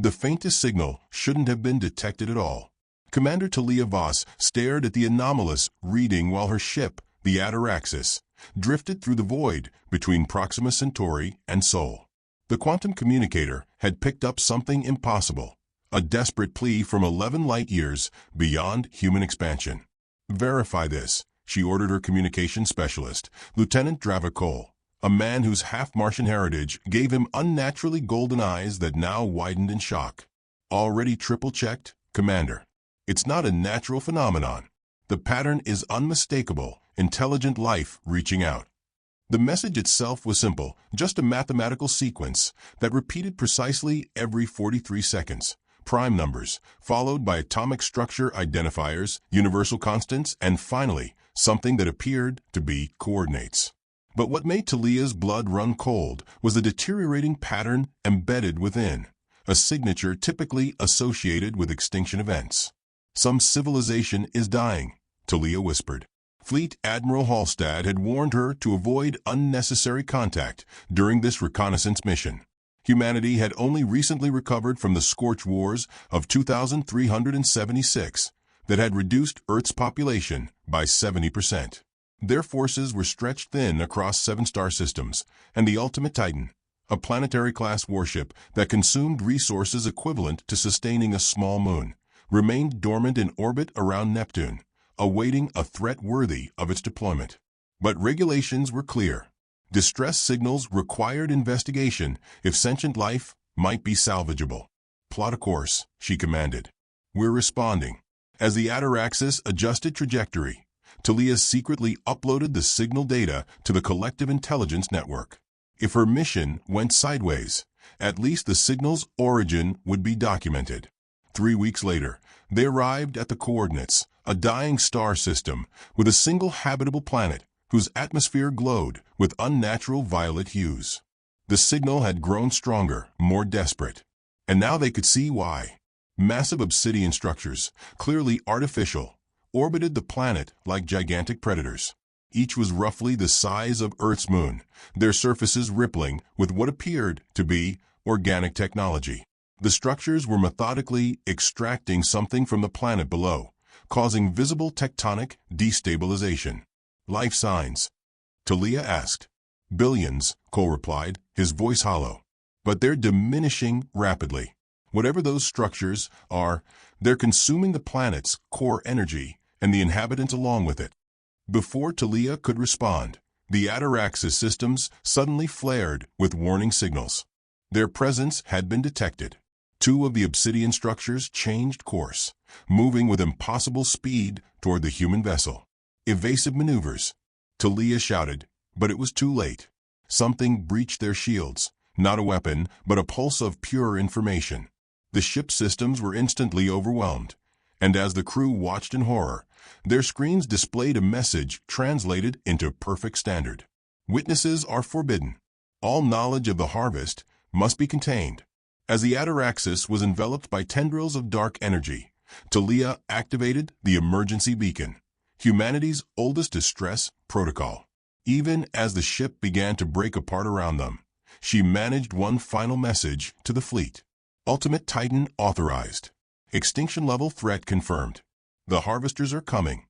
The faintest signal shouldn't have been detected at all. Commander Talia Voss stared at the anomalous reading while her ship, the Ataraxis, drifted through the void between Proxima Centauri and Sol. The quantum communicator had picked up something impossible, a desperate plea from 11 light-years beyond human expansion. "Verify this," she ordered her communication specialist, Lieutenant Dravacol, a man whose half-Martian heritage gave him unnaturally golden eyes that now widened in shock. "Already triple-checked, Commander. It's not a natural phenomenon. The pattern is unmistakable, intelligent life reaching out." The message itself was simple, just a mathematical sequence that repeated precisely every 43 seconds. Prime numbers, followed by atomic structure identifiers, universal constants, and finally, something that appeared to be coordinates. But what made Talia's blood run cold was the deteriorating pattern embedded within, a signature typically associated with extinction events. "Some civilization is dying," Talia whispered. Fleet Admiral Hallstad had warned her to avoid unnecessary contact during this reconnaissance mission. Humanity had only recently recovered from the scorch wars of 2376 that had reduced Earth's population by 70%. Their forces were stretched thin across 7 star systems, and the Ultimate Titan, a planetary-class warship that consumed resources equivalent to sustaining a small moon, remained dormant in orbit around Neptune, awaiting a threat worthy of its deployment. But regulations were clear. Distress signals required investigation if sentient life might be salvageable. "Plot a course," she commanded. "We're responding." As the Ataraxis adjusted trajectory, Talia secretly uploaded the signal data to the collective intelligence network. If her mission went sideways, at least the signal's origin would be documented. 3 weeks later, they arrived at the coordinates, a dying star system with a single habitable planet whose atmosphere glowed with unnatural violet hues. The signal had grown stronger, more desperate. And now they could see why. Massive obsidian structures, clearly artificial, orbited the planet like gigantic predators. Each was roughly the size of Earth's moon, their surfaces rippling with what appeared to be organic technology. The structures were methodically extracting something from the planet below, causing visible tectonic destabilization. "Life signs?" Talia asked. "Billions," Cole replied, his voice hollow. "But they're diminishing rapidly. Whatever those structures are, they're consuming the planet's core energy and the inhabitants along with it." Before Talia could respond, the Ataraxis systems suddenly flared with warning signals. Their presence had been detected. 2 of the obsidian structures changed course, moving with impossible speed toward the human vessel. "Evasive maneuvers," Talia shouted, but it was too late. Something breached their shields, not a weapon, but a pulse of pure information. The ship's systems were instantly overwhelmed, and as the crew watched in horror, their screens displayed a message translated into perfect standard. "Witnesses are forbidden. All knowledge of the harvest must be contained." As the Ataraxis was enveloped by tendrils of dark energy, Talia activated the emergency beacon, humanity's oldest distress protocol. Even as the ship began to break apart around them, she managed one final message to the fleet. "Ultimate Titan authorized. Extinction level threat confirmed. The harvesters are coming."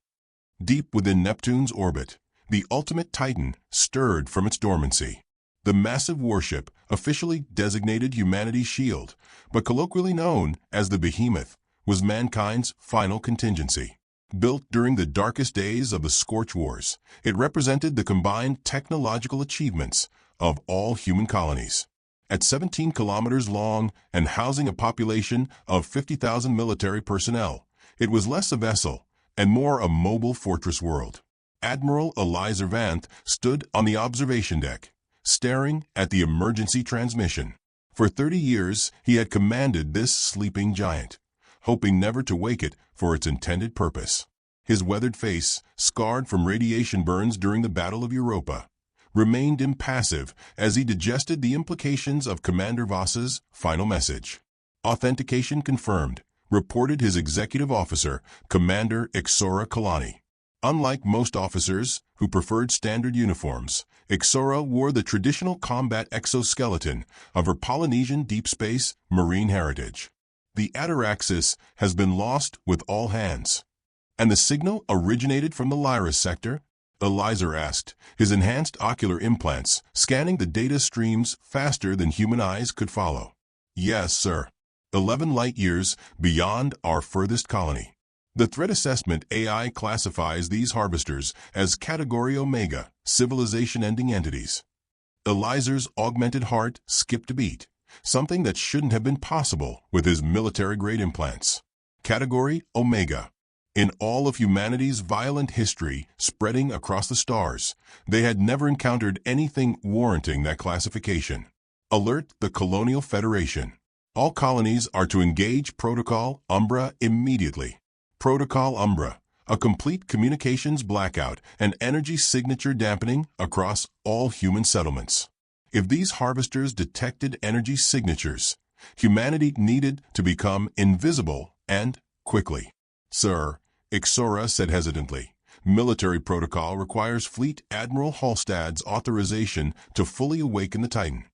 Deep within Neptune's orbit, the Ultimate Titan stirred from its dormancy. The massive warship, officially designated humanity's shield, but colloquially known as the Behemoth, was mankind's final contingency. Built during the darkest days of the Scorch Wars, it represented the combined technological achievements of all human colonies. At 17 kilometers long and housing a population of 50,000 military personnel, it was less a vessel and more a mobile fortress world. Admiral Eliza Vanth stood on the observation deck, staring at the emergency transmission. For 30 years, he had commanded this sleeping giant, hoping never to wake it for its intended purpose. His weathered face, scarred from radiation burns during the Battle of Europa, remained impassive as he digested the implications of Commander Voss's final message. "Authentication confirmed," reported his executive officer, Commander Ixora Kalani. Unlike most officers who preferred standard uniforms, Ixora wore the traditional combat exoskeleton of her Polynesian deep space marine heritage. The ataraxis has been lost with all hands. And the signal originated from the Lyra sector? Eliezer asked, his enhanced ocular implants scanning the data streams faster than human eyes could follow. Yes, sir. 11 light-years beyond our furthest colony. The threat assessment AI classifies these harvesters as Category Omega, civilization-ending entities. Eliezer's augmented heart skipped a beat, something that shouldn't have been possible with his military-grade implants. Category Omega. In all of humanity's violent history spreading across the stars, they had never encountered anything warranting that classification. Alert the Colonial Federation. All colonies are to engage Protocol Umbra immediately. Protocol Umbra, a complete communications blackout and energy signature dampening across all human settlements. If these harvesters detected energy signatures, humanity needed to become invisible and quickly. Sir, Ixora said hesitantly, military protocol requires Fleet Admiral Halstad's authorization to fully awaken the Titan.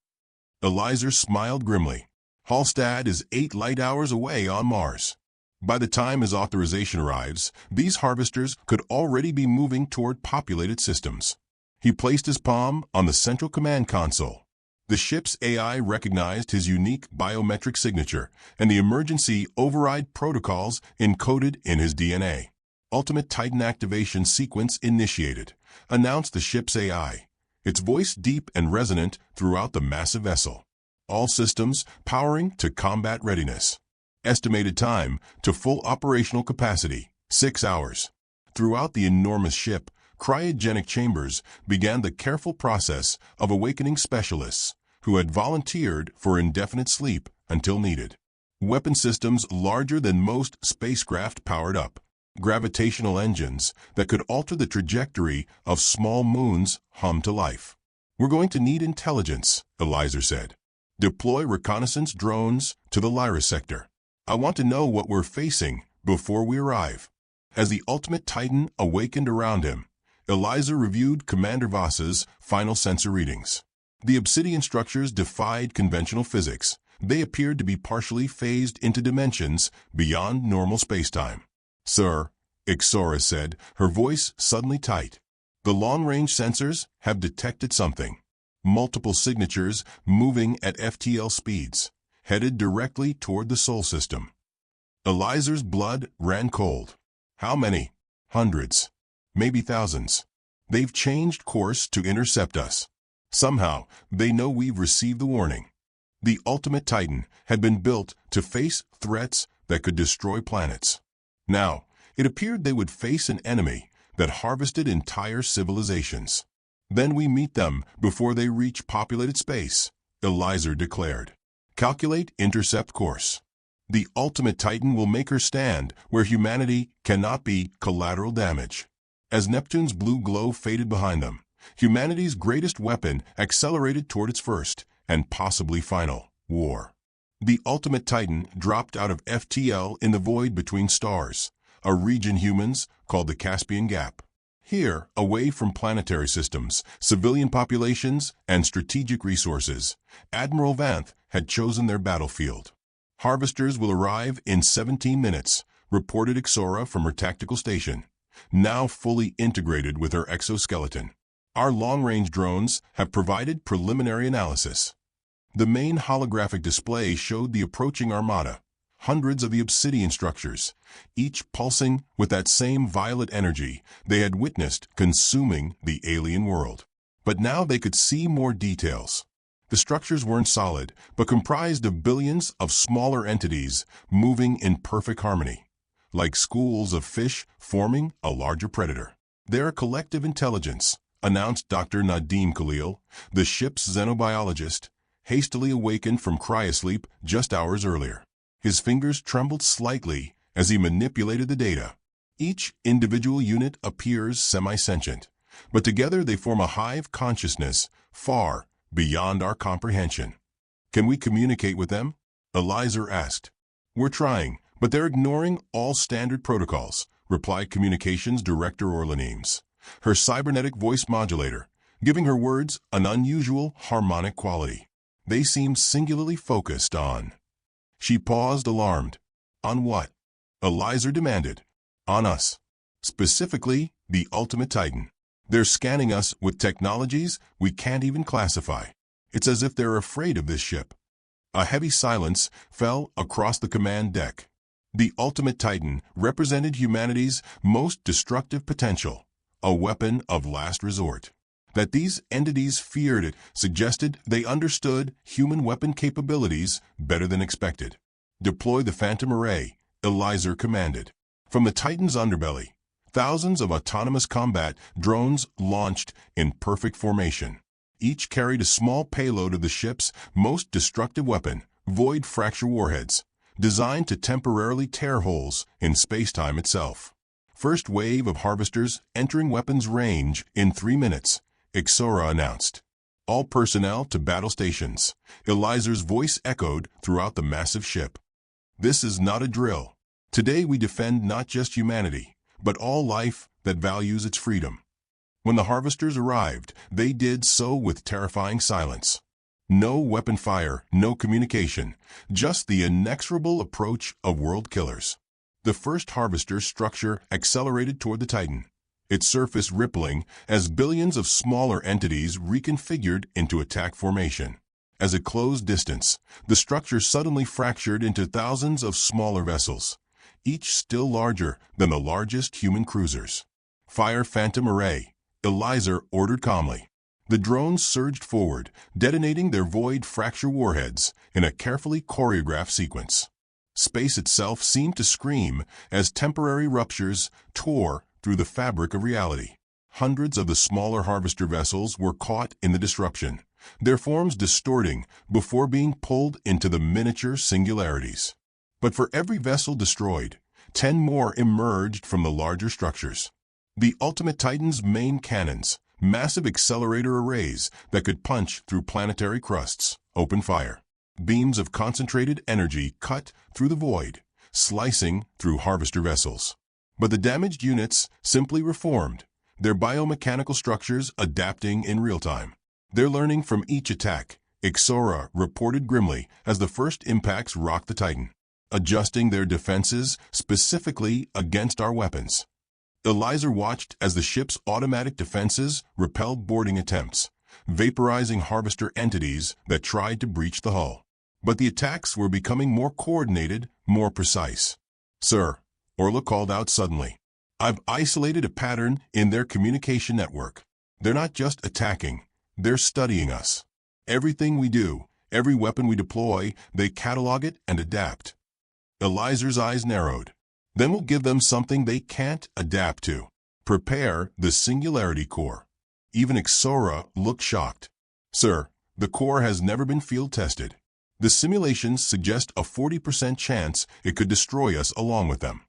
Eliezer smiled grimly. Halstad is 8 light hours away on Mars. By the time his authorization arrives, these harvesters could already be moving toward populated systems. He placed his palm on the central command console. The ship's AI recognized his unique biometric signature and the emergency override protocols encoded in his DNA. Ultimate Titan activation sequence initiated, announced the ship's AI, its voice deep and resonant throughout the massive vessel. All systems powering to combat readiness. Estimated time to full operational capacity, 6 hours. Throughout the enormous ship, cryogenic chambers began the careful process of awakening specialists who had volunteered for indefinite sleep until needed. Weapon systems larger than most spacecraft powered up. Gravitational engines that could alter the trajectory of small moons hummed to life. We're going to need intelligence, Eliezer said. Deploy reconnaissance drones to the Lyra sector. I want to know what we're facing before we arrive. As the ultimate Titan awakened around him, Eliezer reviewed Commander Voss's final sensor readings. The obsidian structures defied conventional physics. They appeared to be partially phased into dimensions beyond normal spacetime. Sir, Ixora said, her voice suddenly tight. The long-range sensors have detected something. Multiple signatures moving at FTL speeds, headed directly toward the Sol system. Eliezer's blood ran cold. How many? Hundreds. Maybe thousands. They've changed course to intercept us. Somehow, they know we've received the warning. The ultimate Titan had been built to face threats that could destroy planets. Now, it appeared they would face an enemy that harvested entire civilizations. Then we meet them before they reach populated space, Eliezer declared. Calculate intercept course. The ultimate Titan will make her stand where humanity cannot be collateral damage. As Neptune's blue glow faded behind them, humanity's greatest weapon accelerated toward its first, and possibly final, war. The ultimate Titan dropped out of FTL in the void between stars, a region humans called the Caspian Gap. Here, away from planetary systems, civilian populations, and strategic resources, Admiral Vanth had chosen their battlefield. Harvesters will arrive in 17 minutes, reported Ixora from her tactical station, now fully integrated with her exoskeleton. Our long-range drones have provided preliminary analysis. The main holographic display showed the approaching armada, hundreds of the obsidian structures, each pulsing with that same violet energy they had witnessed consuming the alien world. But now they could see more details. The structures weren't solid, but comprised of billions of smaller entities moving in perfect harmony, like schools of fish forming a larger predator. Their collective intelligence, announced Dr. Nadim Khalil, the ship's xenobiologist, hastily awakened from cryosleep just hours earlier. His fingers trembled slightly as he manipulated the data. Each individual unit appears semi-sentient, but together they form a hive consciousness far beyond our comprehension. Can we communicate with them? Eliezer asked. We're trying, but they're ignoring all standard protocols, replied Communications Director Orlan Eames. her cybernetic voice modulator, giving her words an unusual harmonic quality. They seemed singularly focused on. She paused, alarmed. On what? Eliza demanded. On us. Specifically, the Ultimate Titan. They're scanning us with technologies we can't even classify. It's as if they're afraid of this ship. A heavy silence fell across the command deck. The Ultimate Titan represented humanity's most destructive potential, a weapon of last resort. That these entities feared it suggested they understood human weapon capabilities better than expected. Deploy the Phantom Array, Eliza commanded. From the Titan's underbelly, thousands of autonomous combat drones launched in perfect formation. Each carried a small payload of the ship's most destructive weapon, void fracture warheads, designed to temporarily tear holes in space-time itself. First wave of harvesters entering weapons range in 3 minutes, Ixora announced. All personnel to battle stations. Eliza's voice echoed throughout the massive ship. This is not a drill. Today we defend not just humanity, but all life that values its freedom. When the harvesters arrived, they did so with terrifying silence. No weapon fire, no communication, just the inexorable approach of world killers. The first harvester structure accelerated toward the Titan, its surface rippling as billions of smaller entities reconfigured into attack formation. As it closed distance, the structure suddenly fractured into thousands of smaller vessels, each still larger than the largest human cruisers. Fire Phantom Array, Eliza ordered calmly. The drones surged forward, detonating their void fracture warheads in a carefully choreographed sequence. Space itself seemed to scream as temporary ruptures tore through the fabric of reality. Hundreds of the smaller harvester vessels were caught in the disruption, their forms distorting before being pulled into the miniature singularities. But for every vessel destroyed, 10 more emerged from the larger structures. The Ultimate Titan's main cannons, massive accelerator arrays that could punch through planetary crusts, opened fire. Beams of concentrated energy cut through the void, slicing through harvester vessels. But the damaged units simply reformed, their biomechanical structures adapting in real time. They're learning from each attack, Ixora reported grimly as the first impacts rocked the Titan, adjusting their defenses specifically against our weapons. Eliza watched as the ship's automatic defenses repelled boarding attempts, vaporizing harvester entities that tried to breach the hull. But the attacks were becoming more coordinated, more precise. Sir, Orla called out suddenly. I've isolated a pattern in their communication network. They're not just attacking, they're studying us. Everything we do, every weapon we deploy, they catalog it and adapt. Eliza's eyes narrowed. Then we'll give them something they can't adapt to. Prepare the Singularity Core. Even Ixora looked shocked. Sir, the core has never been field tested. The simulations suggest a 40% chance it could destroy us along with them.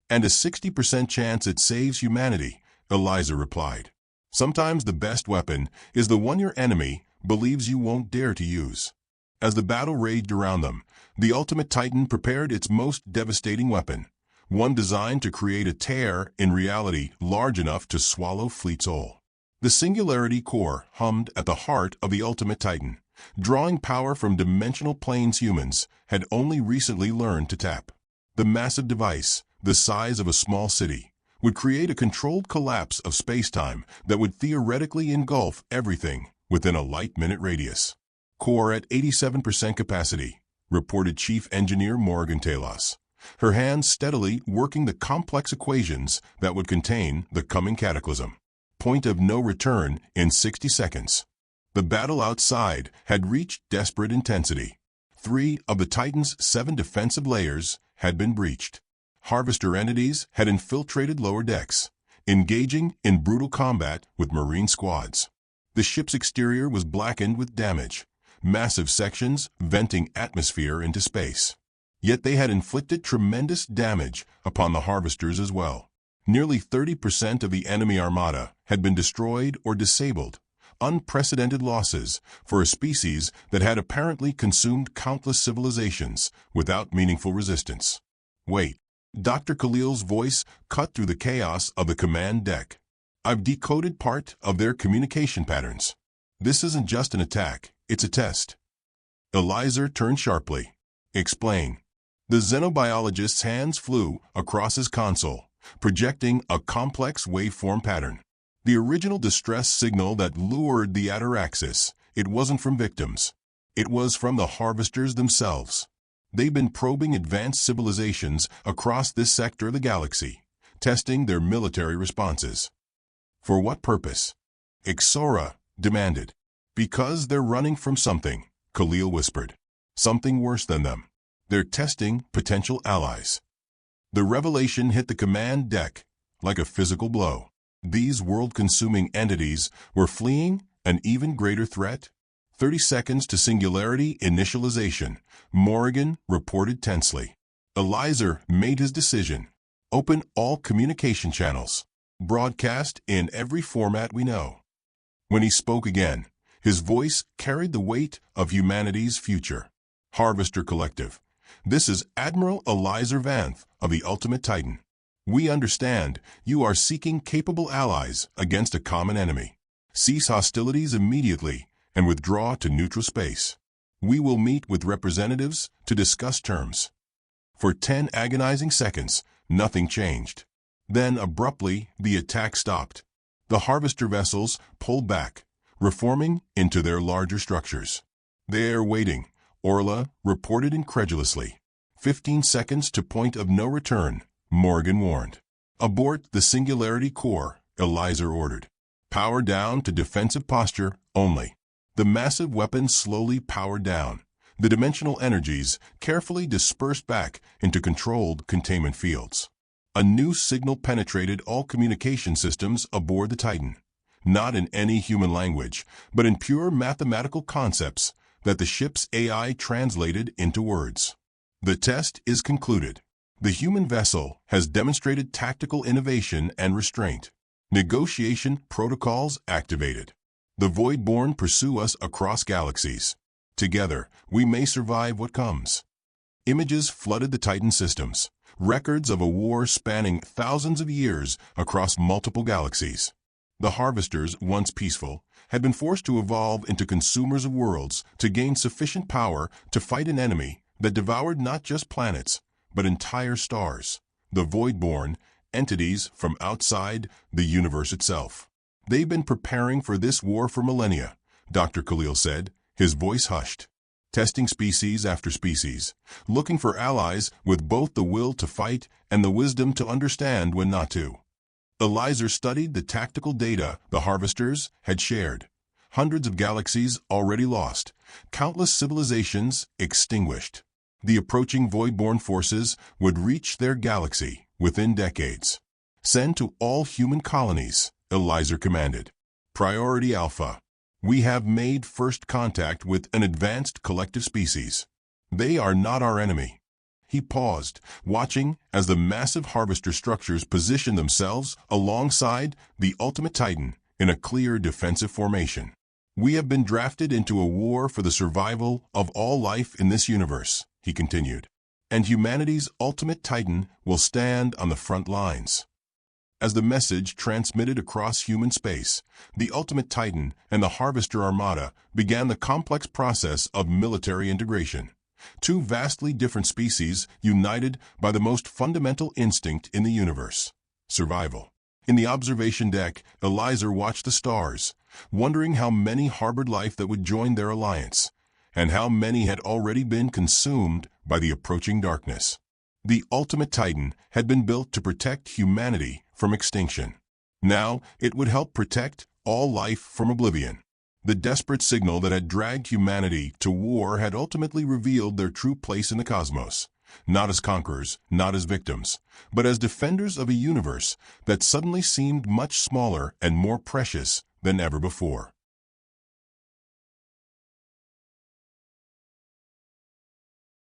And a 60% chance it saves humanity, Eliza replied. Sometimes the best weapon is the one your enemy believes you won't dare to use. As the battle raged around them, the Ultimate Titan prepared its most devastating weapon, one designed to create a tear in reality large enough to swallow fleets whole. The Singularity Core hummed at the heart of the Ultimate Titan, drawing power from dimensional planes humans had only recently learned to tap. The massive device, the size of a small city, would create a controlled collapse of space-time that would theoretically engulf everything within a light-minute radius. Core at 87% capacity, reported Chief Engineer Morgan Talos, her hands steadily working the complex equations that would contain the coming cataclysm. Point of no return in 60 seconds. The battle outside had reached desperate intensity. 3 of the Titan's 7 defensive layers had been breached. Harvester entities had infiltrated lower decks, engaging in brutal combat with Marine squads. The ship's exterior was blackened with damage, massive sections venting atmosphere into space. Yet they had inflicted tremendous damage upon the harvesters as well. Nearly 30% of the enemy armada had been destroyed or disabled, unprecedented losses for a species that had apparently consumed countless civilizations without meaningful resistance. Wait, Dr. Khalil's voice cut through the chaos of the command deck. I've decoded part of their communication patterns. This isn't just an attack, it's a test. Eliezer turned sharply. Explain. The xenobiologist's hands flew across his console, projecting a complex waveform pattern. The original distress signal that lured the Ataraxis, it wasn't from victims. It was from the harvesters themselves. They've been probing advanced civilizations across this sector of the galaxy, testing their military responses. For what purpose? Ixora demanded. Because they're running from something, Khalil whispered. Something worse than them. They're testing potential allies. The revelation hit the command deck like a physical blow. These world-consuming entities were fleeing an even greater threat. 30 seconds to singularity initialization, Morrigan reported tensely. Eliezer made his decision. Open all communication channels. Broadcast in every format we know. When he spoke again, his voice carried the weight of humanity's future. Harvester Collective. This is Admiral Eliezer Vanth of the Ultimate Titan. We understand you are seeking capable allies against a common enemy. Cease hostilities immediately and withdraw to neutral space. We will meet with representatives to discuss terms. For 10 agonizing seconds, nothing changed. Then, abruptly, the attack stopped. The harvester vessels pulled back, reforming into their larger structures. They're waiting, Orla reported incredulously. 15 seconds to point of no return, Morgan warned. Abort the Singularity Core, Eliezer ordered. Power down to defensive posture only. The massive weapon slowly powered down. The dimensional energies carefully dispersed back into controlled containment fields. A new signal penetrated all communication systems aboard the Titan, not in any human language, but in pure mathematical concepts that the ship's AI translated into words. The test is concluded. The human vessel has demonstrated tactical innovation and restraint. Negotiation protocols activated. The Voidborn pursue us across galaxies. Together, we may survive what comes. Images flooded the Titan systems, records of a war spanning thousands of years across multiple galaxies. The harvesters, once peaceful, had been forced to evolve into consumers of worlds to gain sufficient power to fight an enemy that devoured not just planets, but entire stars, the Voidborn, entities from outside the universe itself. They've been preparing for this war for millennia, Dr. Khalil said, his voice hushed. Testing species after species, looking for allies with both the will to fight and the wisdom to understand when not to. Eliezer studied the tactical data the harvesters had shared. Hundreds of galaxies already lost, countless civilizations extinguished. The approaching Voidborn forces would reach their galaxy within decades. Send to all human colonies, Eliezer commanded. Priority Alpha. We have made first contact with an advanced collective species. They are not our enemy. He paused, watching as the massive harvester structures positioned themselves alongside the Ultimate Titan in a clear defensive formation. We have been drafted into a war for the survival of all life in this universe, he continued, and humanity's Ultimate Titan will stand on the front lines. As the message transmitted across human space, the Ultimate Titan and the Harvester Armada began the complex process of military integration. Two vastly different species united by the most fundamental instinct in the universe, survival. In the observation deck, Eliezer watched the stars, wondering how many harbored life that would join their alliance, and how many had already been consumed by the approaching darkness. The Ultimate Titan had been built to protect humanity from extinction. Now it would help protect all life from oblivion. The desperate signal that had dragged humanity to war had ultimately revealed their true place in the cosmos, not as conquerors, not as victims, but as defenders of a universe that suddenly seemed much smaller and more precious than ever before.